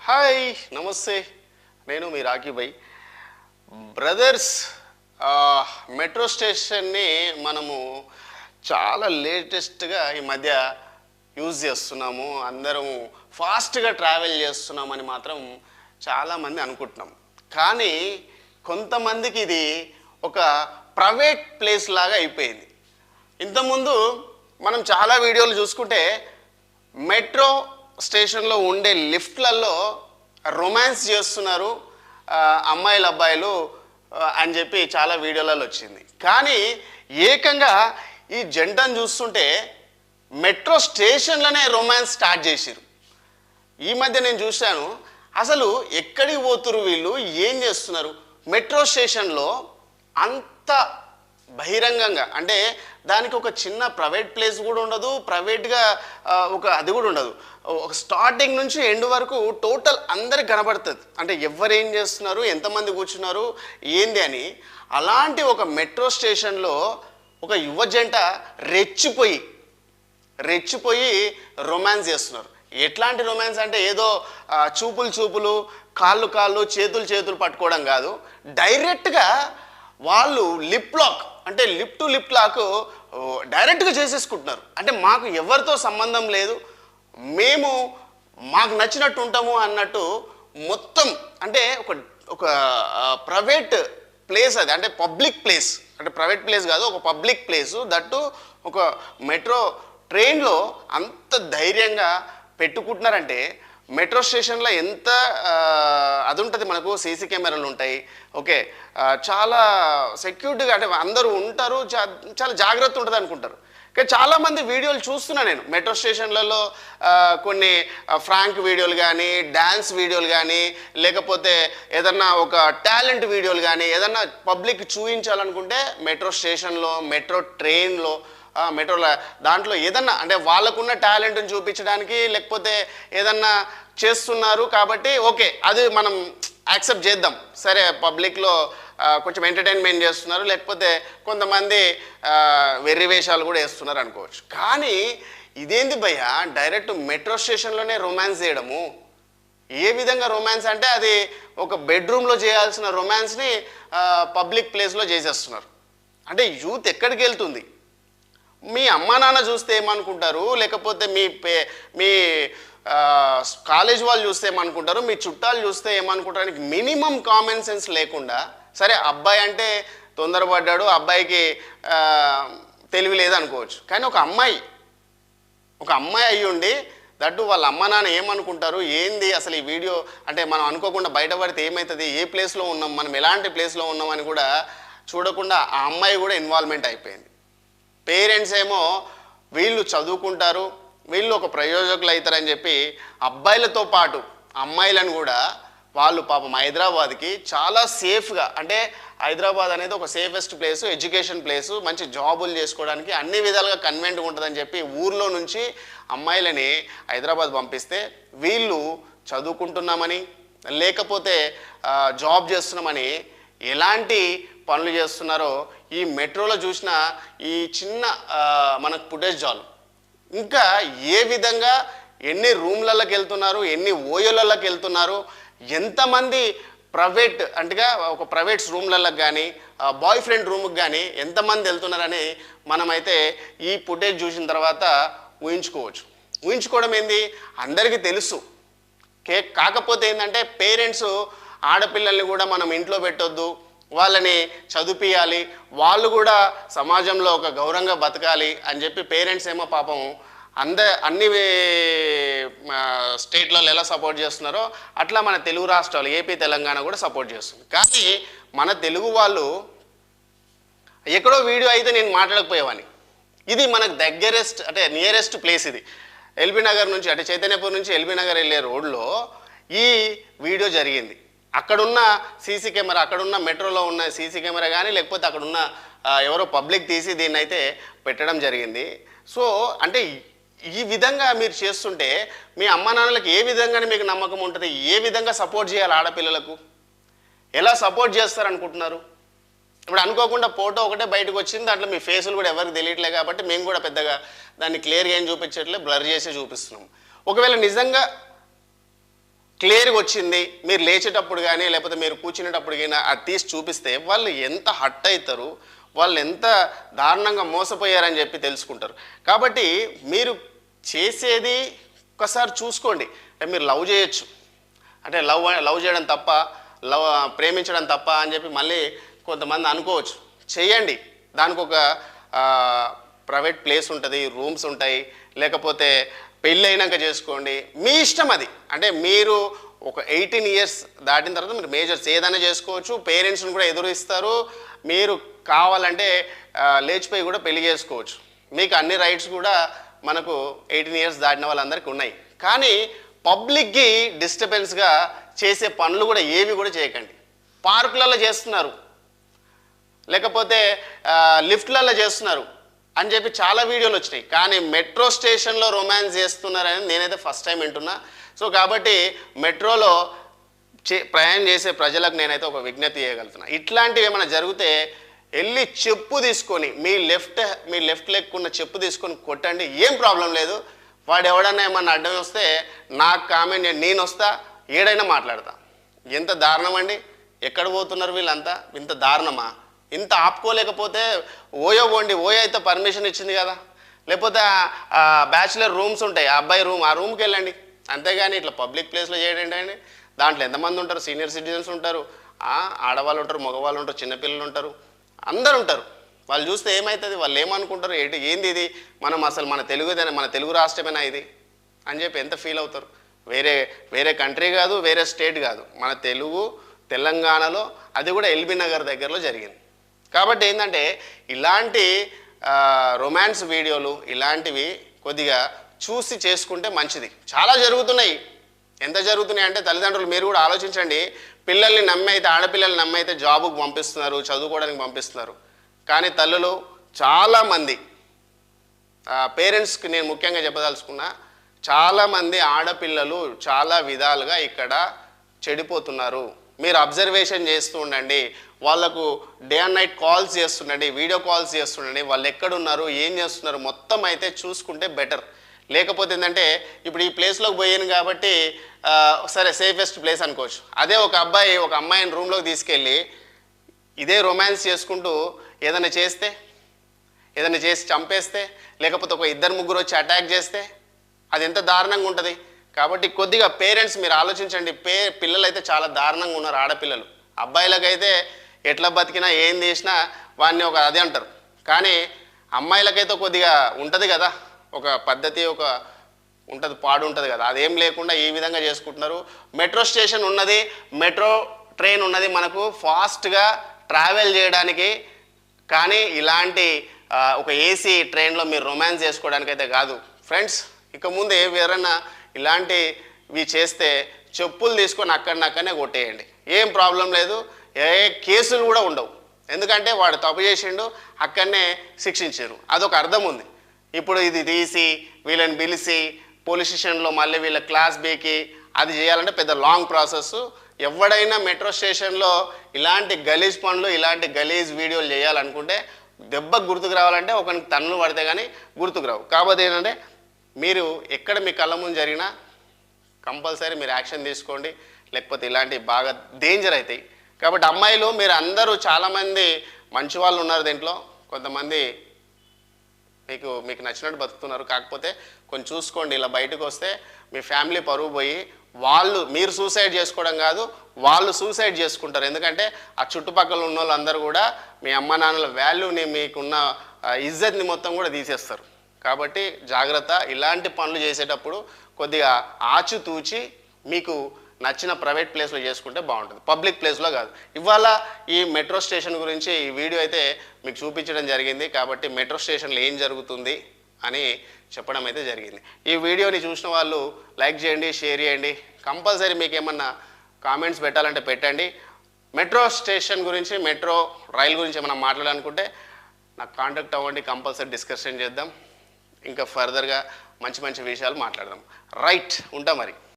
Hi నమస్తే, నేను మీ Rocky భాయ్. Brothers, metro స్టేషన్ని మనము చాలా లేటెస్ట్గా ఈ మధ్య యూజ్ చేస్తున్నాము. అందరం ఫాస్ట్గా ట్రావెల్ చేస్తున్నామని మాత్రం చాలామంది అనుకుంటున్నాం. కానీ కొంతమందికి ఇది ఒక ప్రైవేట్ ప్లేస్ లాగా అయిపోయింది. ఇంతకుముందు మనం చాలా వీడియోలు చూసుకుంటే మెట్రో స్టేషన్లో ఉండే లిఫ్ట్లలో రొమాన్స్ చేస్తున్నారు అమ్మాయిలు అబ్బాయిలు అని చెప్పి చాలా వీడియోలలో వచ్చింది. కానీ ఏకంగా ఈ జంటను చూస్తుంటే మెట్రో స్టేషన్లోనే రొమాన్స్ స్టార్ట్ చేసిరు. ఈ మధ్య నేను చూశాను, అసలు ఎక్కడికి పోతురు వీళ్ళు, ఏం చేస్తున్నారు? మెట్రో స్టేషన్లో అంత బహిరంగంగా, అంటే దానికి ఒక చిన్న ప్రైవేట్ ప్లేస్ కూడా ఉండదు, ప్రైవేట్గా ఒక అది కూడా ఉండదు. ఒక స్టార్టింగ్ నుంచి ఎండ్ వరకు టోటల్ అందరికి కనబడుతుంది, అంటే ఎవరేం చేస్తున్నారు, ఎంతమంది కూర్చున్నారు, ఏంది అని. అలాంటి ఒక మెట్రో స్టేషన్లో ఒక యువ జంట రెచ్చిపోయి రొమాన్స్ చేస్తున్నారు. ఎట్లాంటి రొమాన్స్ అంటే ఏదో చూపులు కాళ్ళు చేతులు పట్టుకోవడం కాదు, డైరెక్ట్గా వాళ్ళు లిప్ లాక్, అంటే లిప్ టు లిప్ లాక్ డైరెక్ట్గా చేసేసుకుంటున్నారు. అంటే మాకు ఎవరితో సంబంధం లేదు, మేము మాకు నచ్చినట్టు ఉంటాము అన్నట్టు మొత్తం. అంటే ఒక ప్రైవేట్ ప్లేస్ అది, అంటే పబ్లిక్ ప్లేస్, అంటే ప్రైవేట్ ప్లేస్ కాదు, ఒక పబ్లిక్ ప్లేసు. దట్టు ఒక మెట్రో ట్రైన్లో అంత ధైర్యంగా పెట్టుకుంటున్నారంటే మెట్రో స్టేషన్లో ఎంత అది ఉంటుంది, మనకు సీసీ కెమెరాలు ఉంటాయి, ఓకే, చాలా సెక్యూరిటీగా, అంటే అందరూ ఉంటారు, చాలా జాగ్రత్త ఉంటుంది అనుకుంటారు. కానీ చాలామంది వీడియోలు చూస్తున్నా నేను మెట్రో స్టేషన్లలో, కొన్ని ఫ్రాంక్ వీడియోలు కానీ, డ్యాన్స్ వీడియోలు కానీ, లేకపోతే ఏదన్నా ఒక టాలెంట్ వీడియోలు కానీ, ఏదన్నా పబ్లిక్ చూపించాలనుకుంటే మెట్రో స్టేషన్లో, మెట్రో ట్రైన్లో, మెట్రోలో దాంట్లో ఏదన్నా, అంటే వాళ్ళకున్న టాలెంట్ని చూపించడానికి లేకపోతే ఏదన్నా చేస్తున్నారు కాబట్టి ఓకే, అది మనం యాక్సెప్ట్ చేద్దాం. సరే, పబ్లిక్లో కొంచెం ఎంటర్టైన్మెంట్ చేస్తున్నారు, లేకపోతే కొంతమంది వెర్రి వేషాలు కూడా వేస్తున్నారు అనుకోవచ్చు. కానీ ఇదేంది భయ్య, డైరెక్ట్ మెట్రో స్టేషన్లోనే రొమాన్స్ చేయడము? ఏ విధంగా రొమాన్స్ అంటే అది ఒక బెడ్రూమ్లో చేయాల్సిన రొమాన్స్ని పబ్లిక్ ప్లేస్లో చేసేస్తున్నారు. అంటే యూత్ ఎక్కడికి వెళ్తుంది? మీ అమ్మా నాన్న చూస్తే ఏమనుకుంటారు, లేకపోతే మీ కాలేజ్ వాళ్ళు చూస్తే ఏమనుకుంటారు, మీ చుట్టాలు చూస్తే ఏమనుకుంటారు, మినిమం కామన్ సెన్స్ లేకుండా, సరే అబ్బాయి అంటే తొందరపడ్డాడు, అబ్బాయికి తెలివి లేదనుకోవచ్చు. కానీ ఒక అమ్మాయి అయ్యి ఉండి దట్టు వాళ్ళ అమ్మ నాన్న ఏమనుకుంటారు, ఏంది అసలు ఈ వీడియో, అంటే మనం అనుకోకుండా బయటపడితే ఏమవుతుంది, ఏ ప్లేస్లో ఉన్నాం, మనం ఎలాంటి ప్లేస్లో ఉన్నాం అని కూడా చూడకుండా ఆ అమ్మాయి కూడా ఇన్వాల్వ్మెంట్ అయిపోయింది. పేరెంట్స్ ఏమో వీళ్ళు చదువుకుంటారు, వీళ్ళు ఒక ప్రయోజకులు అవుతారని చెప్పి అబ్బాయిలతో పాటు అమ్మాయిలను కూడా వాళ్ళు పాపం హైదరాబాద్కి చాలా సేఫ్గా, అంటే హైదరాబాద్ అనేది ఒక సేఫెస్ట్ ప్లేసు, ఎడ్యుకేషన్ ప్లేసు, మంచి జాబులు చేసుకోవడానికి అన్ని విధాలుగా కన్వెంట్గా ఉంటుందని చెప్పి ఊర్లో నుంచి అమ్మాయిలని హైదరాబాద్ పంపిస్తే వీళ్ళు చదువుకుంటున్నామని, లేకపోతే జాబ్ చేస్తున్నామని ఎలాంటి పనులు చేస్తున్నారో ఈ మెట్రోలో చూసిన ఈ చిన్న మనకు ఫుటేజ్ చాలు. ఇంకా ఏ విధంగా ఎన్ని రూమ్లలోకి వెళ్తున్నారు, ఎన్ని ఓయోలలోకి వెళ్తున్నారు, ఎంతమంది ప్రైవేట్, అంటేగా ఒక ప్రైవేట్స్ రూమ్లలోకి కానీ, బాయ్ ఫ్రెండ్ రూమ్కి కానీ ఎంతమంది వెళ్తున్నారని మనమైతే ఈ ఫుటేజ్ చూసిన తర్వాత ఊహించుకోవడం ఏంది, అందరికీ తెలుసు. కాకపోతే ఏంటంటే పేరెంట్స్ ఆడపిల్లల్ని కూడా మనం ఇంట్లో పెట్టొద్దు, వాళ్ళని చదివిపియాలి, వాళ్ళు కూడా సమాజంలో ఒక గౌరవంగా బతకాలి అని చెప్పి పేరెంట్స్ ఏమో పాపం అన్ని స్టేట్లలో ఎలా సపోర్ట్ చేస్తున్నారో అట్లా మన తెలుగు రాష్ట్రాలు ఏపీ తెలంగాణ కూడా సపోర్ట్ చేస్తుంది. కానీ మన తెలుగు వాళ్ళు ఎక్కడో వీడియో అయితే నేను మాట్లాడకపోయేవాడిని. ఇది మనకు దగ్గరెస్ట్, అంటే నియరెస్ట్ ప్లేస్ ఇది. ఎల్బీ నగర్ నుంచి, అంటే చైతన్యపూర్ నుంచి ఎల్బీ నగర్ వెళ్ళే రోడ్లో ఈ వీడియో జరిగింది. అక్కడున్న సీసీ కెమెరా, అక్కడున్న మెట్రోలో ఉన్న సీసీ కెమెరా కానీ, లేకపోతే అక్కడున్న ఎవరో పబ్లిక్ తీసి దీన్ని అయితే పెట్టడం జరిగింది. సో అంటే ఈ విధంగా మీరు చేస్తుంటే మీ అమ్మ నాన్నలకు ఏ విధంగానే మీకు నమ్మకం ఉంటుంది? ఏ విధంగా సపోర్ట్ చేయాలి? ఆడపిల్లలకు ఎలా సపోర్ట్ చేస్తారనుకుంటున్నారు? ఇప్పుడు అనుకోకుండా ఫోటో ఒకటే బయటకు వచ్చింది, దాంట్లో మీ ఫేసులు కూడా ఎవరికి తెలియట్లేదు కాబట్టి మేము కూడా పెద్దగా దాన్ని క్లియర్గా ఏం చూపించట్లేదు, బ్లర్ చేసి చూపిస్తున్నాం. ఒకవేళ నిజంగా క్లియర్గా వచ్చింది, మీరు లేచేటప్పుడు కానీ లేకపోతే మీరు కూర్చునేటప్పుడు కానీ అది తీసి చూపిస్తే వాళ్ళు ఎంత హట్ అవుతారు, వాళ్ళు ఎంత దారుణంగా మోసపోయారని చెప్పి తెలుసుకుంటారు. కాబట్టి మీరు చేసేది ఒకసారి చూసుకోండి. అంటే మీరు లవ్ చేయొచ్చు, అంటే లవ్ చేయడం తప్ప, ప్రేమించడం తప్ప అని చెప్పి మళ్ళీ కొంతమంది అనుకోవచ్చు. చేయండి, దానికి ఒక ప్రైవేట్ ప్లేస్ ఉంటుంది, రూమ్స్ ఉంటాయి, లేకపోతే పెళ్ళి అయినాక చేసుకోండి, మీ ఇష్టం అది. అంటే మీరు ఒక 18 ఇయర్స్ దాటిన తర్వాత మీరు మేజర్స్ ఏదైనా చేసుకోవచ్చు, పేరెంట్స్ని కూడా ఎదురిస్తారు, మీరు కావాలంటే లేచిపోయి కూడా పెళ్లి చేసుకోవచ్చు. మీకు అన్ని రైట్స్ కూడా మనకు 18 ఇయర్స్ దాటిన వాళ్ళందరికీ ఉన్నాయి. కానీ పబ్లిక్కి డిస్టర్బెన్స్గా చేసే పనులు కూడా ఏవి కూడా చేయకండి. పార్కులలో చేస్తున్నారు, లేకపోతే లిఫ్ట్లలో చేస్తున్నారు అని చెప్పి చాలా వీడియోలు వచ్చినాయి. కానీ మెట్రో స్టేషన్లో రొమాన్స్ చేస్తున్నారని నేనైతే ఫస్ట్ టైం వింటున్నా. సో కాబట్టి మెట్రోలో ప్రయాణం చేసే ప్రజలకు నేనైతే ఒక విజ్ఞప్తి చేయగలుగుతున్నా, ఇట్లాంటివి ఏమైనా జరిగితే వెళ్ళి చెప్పు తీసుకొని మీ లెఫ్ట్ లెగ్ ఉన్న చెప్పు తీసుకొని కొట్టండి, ఏం ప్రాబ్లం లేదు. వాడు ఎవడన్నా ఏమన్నా అడ్డం వస్తే నాకు కామెంట్, నేను వస్తా, ఏడైనా మాట్లాడతా. ఎంత దారుణం అండి, ఎక్కడ పోతున్నారు వీళ్ళంతా, ఇంత దారుణమా? ఇంత ఆపుకోలేకపోతే ఓయో పోండి, ఓయో అయితే పర్మిషన్ ఇచ్చింది కదా, లేకపోతే బ్యాచులర్ రూమ్స్ ఉంటాయి, ఆ అబ్బాయి రూమ్, ఆ రూమ్కి వెళ్ళండి. అంతేగాని ఇట్లా పబ్లిక్ ప్లేస్లో చేయడం అండి. దాంట్లో ఎంతమంది ఉంటారు, సీనియర్ సిటిజన్స్ ఉంటారు, ఆడవాళ్ళు ఉంటారు, మగవాళ్ళు ఉంటారు, చిన్నపిల్లలు ఉంటారు, అందరు ఉంటారు. వాళ్ళు చూస్తే ఏమవుతుంది, వాళ్ళు ఏమనుకుంటారు, ఏంది ఇది, మనం అసలు మన తెలుగు రాష్ట్రమేనా ఇది అని చెప్పి ఎంత ఫీల్ అవుతారు. వేరే కంట్రీ కాదు, వేరే స్టేట్ కాదు, మన తెలంగాణలో, అది కూడా ఎల్బీ నగర్ దగ్గరలో జరిగింది. కాబట్టి ఏంటంటే ఇలాంటి రొమాన్స్ వీడియోలు ఇలాంటివి కొద్దిగా చూసి చేసుకుంటే మంచిది. చాలా జరుగుతున్నాయి. ఎంత జరుగుతున్నాయి అంటే తల్లిదండ్రులు మీరు కూడా ఆలోచించండి. పిల్లల్ని నమ్మైతే, ఆడపిల్లల్ని నమ్మైతే జాబుకు పంపిస్తున్నారు, చదువుకోవడానికి పంపిస్తున్నారు. కానీ తల్లులు చాలామంది, పేరెంట్స్కి నేను ముఖ్యంగా చెప్పదలుచుకున్నా, చాలామంది ఆడపిల్లలు చాలా విధాలుగా ఇక్కడ చెడిపోతున్నారు. మీరు అబ్జర్వేషన్ చేస్తూ ఉండండి, వాళ్ళకు డే అండ్ నైట్ కాల్స్ చేస్తుండండి, వీడియో కాల్స్ చేస్తుండండి, వాళ్ళు ఎక్కడున్నారు, ఏం చేస్తున్నారు మొత్తం అయితే చూసుకుంటే బెటర్. లేకపోతే ఏంటంటే ఇప్పుడు ఈ ప్లేస్లోకి పోయాను కాబట్టి సరే సేఫెస్ట్ ప్లేస్ అనుకోవచ్చు. అదే ఒక అబ్బాయి ఒక అమ్మాయిని రూమ్లోకి తీసుకెళ్ళి ఇదే రొమాన్స్ చేసుకుంటూ ఏదైనా చేసి చంపేస్తే, లేకపోతే ఒక 2-3 వచ్చి అటాక్ చేస్తే అది ఎంత దారుణంగా ఉంటుంది. కాబట్టి కొద్దిగా పేరెంట్స్ మీరు ఆలోచించండి. పిల్లలు అయితే చాలా దారుణంగా ఉన్నారు, ఆడపిల్లలు. అబ్బాయిలకైతే ఎట్లా బతికినా ఏం చేసినా వాడిని ఒక అదే అంటారు. కానీ అమ్మాయిలకైతే కొద్దిగా ఉంటుంది కదా, ఒక పద్ధతి, ఒక ఉంటుంది, పాడు ఉంటుంది కదా, అదేం లేకుండా ఈ విధంగా చేసుకుంటున్నారు. మెట్రో స్టేషన్ ఉన్నది, మెట్రో ట్రైన్ ఉన్నది మనకు ఫాస్ట్గా ట్రావెల్ చేయడానికి. కానీ ఇలాంటి ఒక ఏసీ ట్రైన్లో మీరు రొమాన్స్ చేసుకోవడానికైతే కాదు ఫ్రెండ్స్. ఇక ముందు ఎవరైనా ఇలాంటివి చేస్తే చెప్పులు తీసుకొని అక్కడనే కొట్టేయండి, ఏం ప్రాబ్లం లేదు. ఏ కేసులు కూడా ఉండవు, ఎందుకంటే వాడు తప్పు చేసిండు, అక్కడనే శిక్షించారు, అదొక అర్థం ఉంది. ఇప్పుడు ఇది తీసి వీళ్ళని పిలిచి పోలీస్ స్టేషన్లో మళ్ళీ వీళ్ళ క్లాస్ బీకి అది చేయాలంటే పెద్ద లాంగ్ ప్రాసెస్. ఎవడైనా మెట్రో స్టేషన్లో ఇలాంటి గలీజ్ పనులు, ఇలాంటి గలీజ్ వీడియోలు చేయాలనుకుంటే దెబ్బకు గుర్తుకు రావాలంటే ఒకరికి తన్నులు పడితే కానీ గుర్తుకు రావు. కాబట్టి ఏంటంటే మీరు ఎక్కడ మీ కళ్ళ ముందు జరిగినా కంపల్సరీ మీరు యాక్షన్ తీసుకోండి, లేకపోతే ఇలాంటివి బాగా డేంజర్ అవుతాయి. కాబట్టి అమ్మాయిలు మీరు అందరూ చాలామంది మంచి వాళ్ళు ఉన్నారు దీంట్లో, కొంతమంది మీకు నచ్చినట్టు బతుకుతున్నారు. కాకపోతే కొంచెం చూసుకోండి, ఇలా బయటకు వస్తే మీ ఫ్యామిలీ పరువు పోయి మీరు సూసైడ్ చేసుకోవడం కాదు, వాళ్ళు సూసైడ్ చేసుకుంటారు. ఎందుకంటే ఆ చుట్టుపక్కల ఉన్న వాళ్ళందరూ కూడా మీ అమ్మ నాన్నల వాల్యూని, మీకున్న ఇజ్జత్ని మొత్తం కూడా తీసేస్తారు. కాబట్టి జాగ్రత్త, ఇలాంటి పనులు చేసేటప్పుడు కొద్దిగా ఆచితూచి మీకు నచ్చిన ప్రైవేట్ ప్లేస్లో చేసుకుంటే బాగుంటుంది, పబ్లిక్ ప్లేస్లో కాదు. ఇవాళ ఈ మెట్రో స్టేషన్ గురించి ఈ వీడియో అయితే మీకు చూపించడం జరిగింది. కాబట్టి మెట్రో స్టేషన్లో ఏం జరుగుతుంది అని చెప్పడం అయితే జరిగింది. ఈ వీడియోని చూసిన వాళ్ళు లైక్ చేయండి, షేర్ చేయండి. కంపల్సరీ మీకు ఏమన్నా కామెంట్స్ పెట్టాలంటే పెట్టండి. మెట్రో స్టేషన్ గురించి, మెట్రో రైల్ గురించి ఏమైనా మాట్లాడాలనుకుంటే నాకు కాంటాక్ట్ అవ్వండి, కంపల్సరీ డిస్కషన్ చేద్దాం. ఇంకా ఫర్దర్గా మంచి విషయాలు మాట్లాడదాం. రైట్, ఉంటా మరి.